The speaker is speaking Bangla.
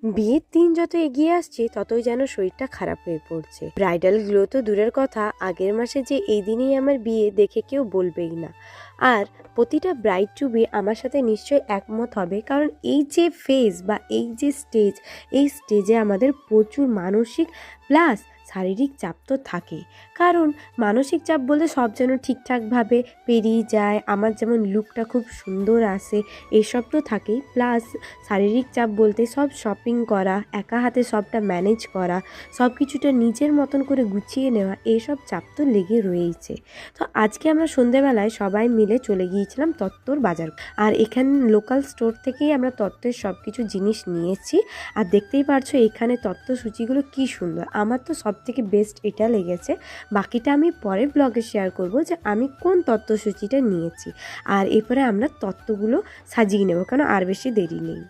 বিয়ের দিন যত এগিয়ে আসছে ততই যেন শরীরটা খারাপ হয়ে পড়ছে। ব্রাইডাল গ্লো তো দূরের কথা, আগের মাসে যে এই দিনেই আমার বিয়ে দেখে কেউ বলবেই না। আর প্রতিটা ব্রাইড টু বি আমার সাথে নিশ্চয়ই একমত হবে, কারণ এই যে ফেজ বা এই যে স্টেজ, এই স্টেজে আমাদের প্রচুর মানসিক প্লাস শারীরিক চাপ তো থাকেই। কারণ মানসিক চাপ বলতে সব যেন ঠিকঠাকভাবে পেরিয়ে যায়, আমার যেমন লুকটা খুব সুন্দর আসে, এসব তো থাকেই। প্লাস শারীরিক চাপ বলতে সব শপিং করা, একা হাতে সবটা ম্যানেজ করা, সব কিছুটা নিজের মতন করে গুছিয়ে নেওয়া, এইসব চাপ তো লেগে রয়েছে। তো আজকে আমরা সন্ধেবেলায় সবাই মিলে চলে গিয়েছিলাম তত্ত্বর বাজার, আর এখানে লোকাল স্টোর থেকেই আমরা তত্ত্বের সব কিছু জিনিস নিয়েছি। আর দেখতেই পারছো এখানে তত্ত্বসূচিগুলো কি সুন্দর, আমার তো সব থেকে বেস্ট এটা লেগেছে। বাকিটা আমি পরে ব্লগে শেয়ার করব যে আমি কোন তত্ত্বসূচিটা নিয়েছি। আর এরপরে আমরা তত্ত্বগুলো সাজিয়ে নেব, কারণ আর বেশি দেরি নেই।